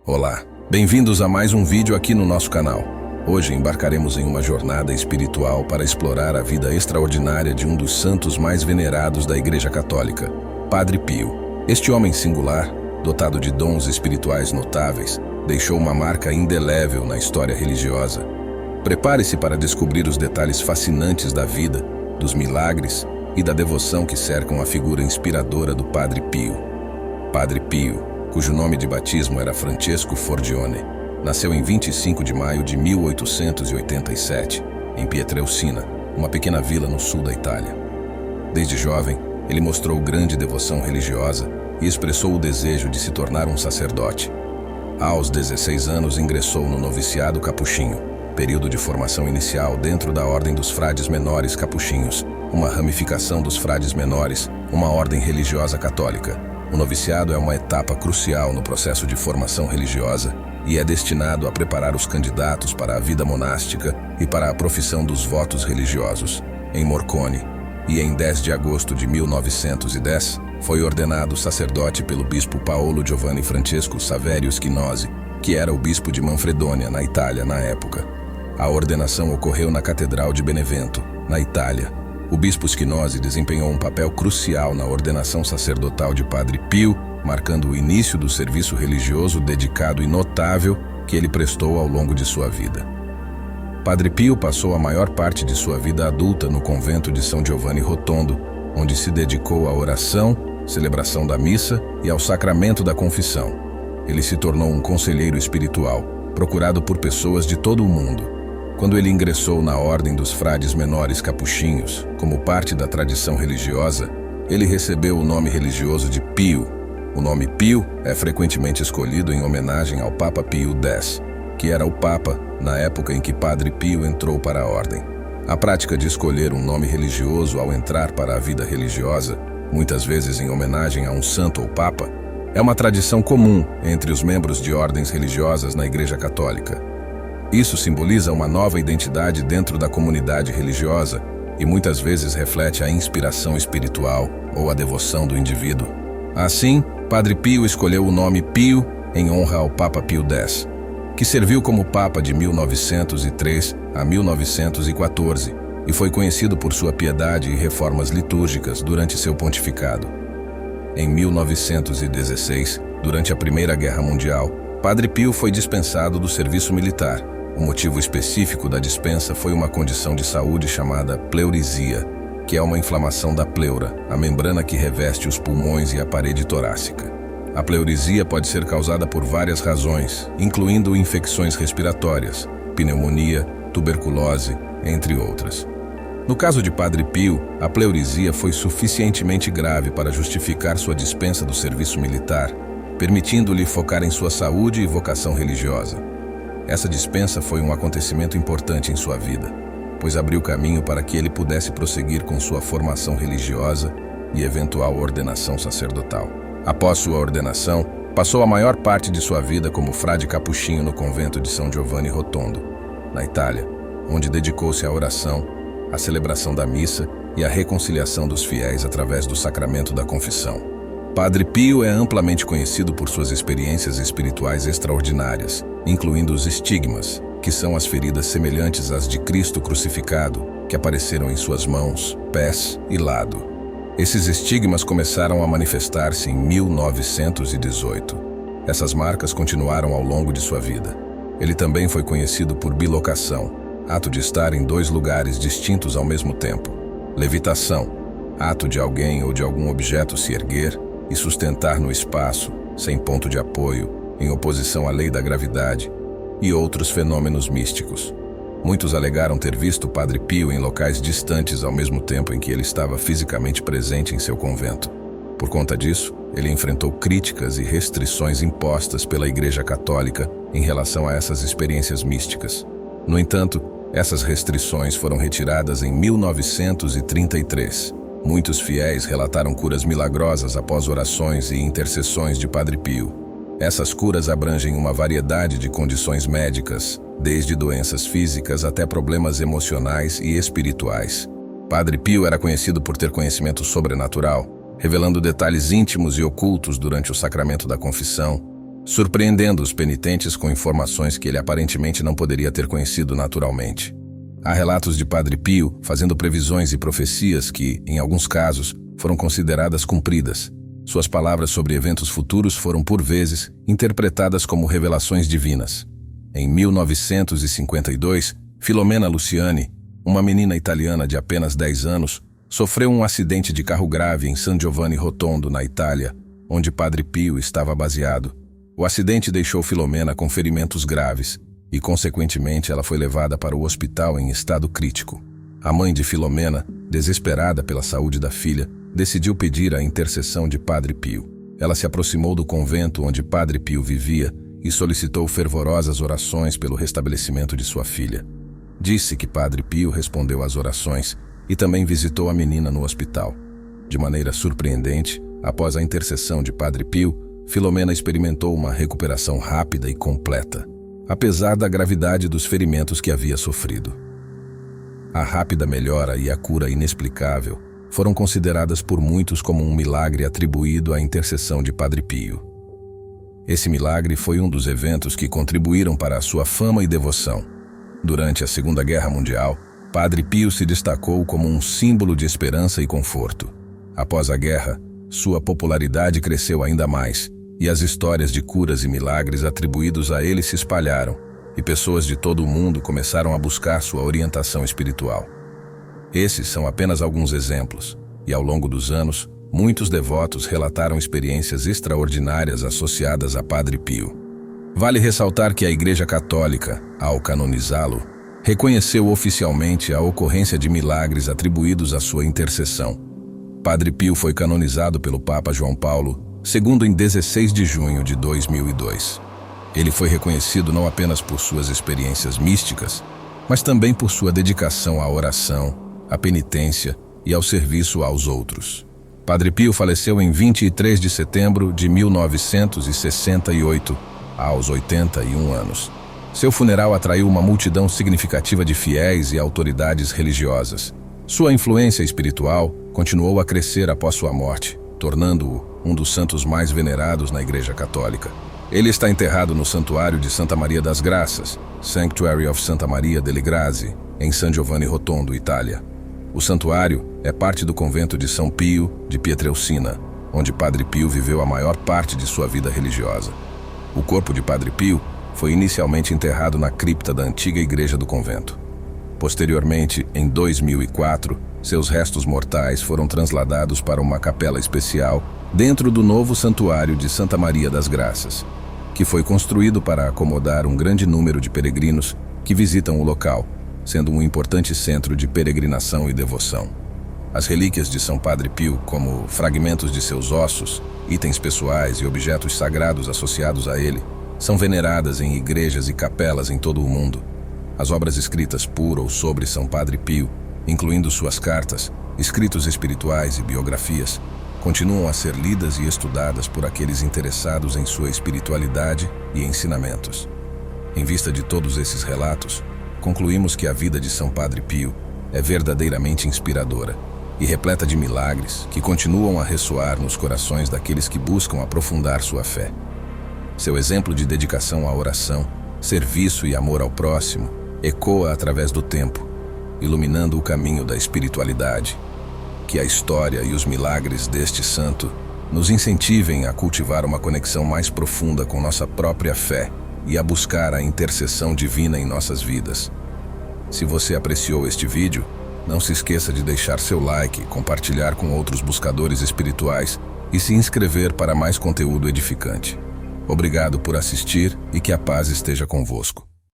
Olá, bem-vindos a mais um vídeo aqui no nosso canal. Hoje embarcaremos em uma jornada espiritual para explorar a vida extraordinária de um dos santos mais venerados da Igreja Católica, Padre Pio. Este homem singular, dotado de dons espirituais notáveis, deixou uma marca indelével na história religiosa. Prepare-se para descobrir os detalhes fascinantes da vida, dos milagres e da devoção que cercam a figura inspiradora do Padre Pio. Padre Pio, cujo nome de batismo era Francesco Forgione, nasceu em 25 de maio de 1887, em Pietrelcina, uma pequena vila no sul da Itália. Desde jovem, ele mostrou grande devoção religiosa e expressou o desejo de se tornar um sacerdote. Aos 16 anos, ingressou no noviciado capuchinho, período de formação inicial dentro da Ordem dos Frades Menores Capuchinhos, uma ramificação dos Frades Menores, uma ordem religiosa católica. O noviciado é uma etapa crucial no processo de formação religiosa e é destinado a preparar os candidatos para a vida monástica e para a profissão dos votos religiosos. Em Morcone, e em 10 de agosto de 1910, foi ordenado sacerdote pelo bispo Paolo Giovanni Francesco Saverio Spinosi, que era o bispo de Manfredonia, na Itália, na época. A ordenação ocorreu na Catedral de Benevento, na Itália. O bispo Spinosi desempenhou um papel crucial na ordenação sacerdotal de Padre Pio, marcando o início do serviço religioso dedicado e notável que ele prestou ao longo de sua vida. Padre Pio passou a maior parte de sua vida adulta no convento de São Giovanni Rotondo, onde se dedicou à oração, celebração da missa e ao sacramento da confissão. Ele se tornou um conselheiro espiritual, procurado por pessoas de todo o mundo. Quando ele ingressou na Ordem dos Frades Menores Capuchinhos, como parte da tradição religiosa, ele recebeu o nome religioso de Pio. O nome Pio é frequentemente escolhido em homenagem ao Papa Pio X, que era o Papa na época em que Padre Pio entrou para a Ordem. A prática de escolher um nome religioso ao entrar para a vida religiosa, muitas vezes em homenagem a um santo ou Papa, é uma tradição comum entre os membros de ordens religiosas na Igreja Católica. Isso simboliza uma nova identidade dentro da comunidade religiosa e muitas vezes reflete a inspiração espiritual ou a devoção do indivíduo. Assim, Padre Pio escolheu o nome Pio em honra ao Papa Pio X, que serviu como Papa de 1903 a 1914 e foi conhecido por sua piedade e reformas litúrgicas durante seu pontificado. Em 1916, durante a Primeira Guerra Mundial, Padre Pio foi dispensado do serviço militar. O motivo específico da dispensa foi uma condição de saúde chamada pleurisia, que é uma inflamação da pleura, a membrana que reveste os pulmões e a parede torácica. A pleurisia pode ser causada por várias razões, incluindo infecções respiratórias, pneumonia, tuberculose, entre outras. No caso de Padre Pio, a pleurisia foi suficientemente grave para justificar sua dispensa do serviço militar, permitindo-lhe focar em sua saúde e vocação religiosa. Essa dispensa foi um acontecimento importante em sua vida, pois abriu caminho para que ele pudesse prosseguir com sua formação religiosa e eventual ordenação sacerdotal. Após sua ordenação, passou a maior parte de sua vida como frade capuchinho no convento de São Giovanni Rotondo, na Itália, onde dedicou-se à oração, à celebração da missa e à reconciliação dos fiéis através do sacramento da confissão. Padre Pio é amplamente conhecido por suas experiências espirituais extraordinárias, incluindo os estigmas, que são as feridas semelhantes às de Cristo crucificado, que apareceram em suas mãos, pés e lado. Esses estigmas começaram a manifestar-se em 1918. Essas marcas continuaram ao longo de sua vida. Ele também foi conhecido por bilocação, ato de estar em dois lugares distintos ao mesmo tempo. Levitação, ato de alguém ou de algum objeto se erguer e sustentar no espaço, sem ponto de apoio, em oposição à lei da gravidade, e outros fenômenos místicos. Muitos alegaram ter visto Padre Pio em locais distantes ao mesmo tempo em que ele estava fisicamente presente em seu convento. Por conta disso, ele enfrentou críticas e restrições impostas pela Igreja Católica em relação a essas experiências místicas. No entanto, essas restrições foram retiradas em 1933. Muitos fiéis relataram curas milagrosas após orações e intercessões de Padre Pio. Essas curas abrangem uma variedade de condições médicas, desde doenças físicas até problemas emocionais e espirituais. Padre Pio era conhecido por ter conhecimento sobrenatural, revelando detalhes íntimos e ocultos durante o sacramento da confissão, surpreendendo os penitentes com informações que ele aparentemente não poderia ter conhecido naturalmente. Há relatos de Padre Pio fazendo previsões e profecias que, em alguns casos, foram consideradas cumpridas. Suas palavras sobre eventos futuros foram, por vezes, interpretadas como revelações divinas. Em 1952, Filomena Luciani, uma menina italiana de apenas 10 anos, sofreu um acidente de carro grave em San Giovanni Rotondo, na Itália, onde Padre Pio estava baseado. O acidente deixou Filomena com ferimentos graves e, consequentemente, ela foi levada para o hospital em estado crítico. A mãe de Filomena, desesperada pela saúde da filha, decidiu pedir a intercessão de Padre Pio. Ela se aproximou do convento onde Padre Pio vivia e solicitou fervorosas orações pelo restabelecimento de sua filha. Disse que Padre Pio respondeu às orações e também visitou a menina no hospital. De maneira surpreendente, após a intercessão de Padre Pio, Filomena experimentou uma recuperação rápida e completa, apesar da gravidade dos ferimentos que havia sofrido. A rápida melhora e a cura inexplicável foram consideradas por muitos como um milagre atribuído à intercessão de Padre Pio. Esse milagre foi um dos eventos que contribuíram para a sua fama e devoção. Durante a Segunda Guerra Mundial, Padre Pio se destacou como um símbolo de esperança e conforto. Após a guerra, sua popularidade cresceu ainda mais, e as histórias de curas e milagres atribuídos a ele se espalharam, e pessoas de todo o mundo começaram a buscar sua orientação espiritual. Esses são apenas alguns exemplos, e ao longo dos anos, muitos devotos relataram experiências extraordinárias associadas a Padre Pio. Vale ressaltar que a Igreja Católica, ao canonizá-lo, reconheceu oficialmente a ocorrência de milagres atribuídos à sua intercessão. Padre Pio foi canonizado pelo Papa João Paulo II em 16 de junho de 2002. Ele foi reconhecido não apenas por suas experiências místicas, mas também por sua dedicação à oração, à penitência e ao serviço aos outros. Padre Pio faleceu em 23 de setembro de 1968, aos 81 anos. Seu funeral atraiu uma multidão significativa de fiéis e autoridades religiosas. Sua influência espiritual continuou a crescer após sua morte, tornando-o um dos santos mais venerados na Igreja Católica. Ele está enterrado no Santuário de Santa Maria das Graças, Sanctuary of Santa Maria delle Grazie, em San Giovanni Rotondo, Itália. O santuário é parte do convento de São Pio de Pietrelcina, onde Padre Pio viveu a maior parte de sua vida religiosa. O corpo de Padre Pio foi inicialmente enterrado na cripta da antiga igreja do convento. Posteriormente, em 2004, seus restos mortais foram transladados para uma capela especial dentro do novo Santuário de Santa Maria das Graças, que foi construído para acomodar um grande número de peregrinos que visitam o local, sendo um importante centro de peregrinação e devoção. As relíquias de São Padre Pio, como fragmentos de seus ossos, itens pessoais e objetos sagrados associados a ele, são veneradas em igrejas e capelas em todo o mundo. As obras escritas por ou sobre São Padre Pio, incluindo suas cartas, escritos espirituais e biografias, continuam a ser lidas e estudadas por aqueles interessados em sua espiritualidade e ensinamentos. Em vista de todos esses relatos, concluímos que a vida de São Padre Pio é verdadeiramente inspiradora e repleta de milagres que continuam a ressoar nos corações daqueles que buscam aprofundar sua fé. Seu exemplo de dedicação à oração, serviço e amor ao próximo ecoa através do tempo, iluminando o caminho da espiritualidade. Que a história e os milagres deste santo nos incentivem a cultivar uma conexão mais profunda com nossa própria fé e a buscar a intercessão divina em nossas vidas. Se você apreciou este vídeo, não se esqueça de deixar seu like, compartilhar com outros buscadores espirituais e se inscrever para mais conteúdo edificante. Obrigado por assistir e que a paz esteja convosco.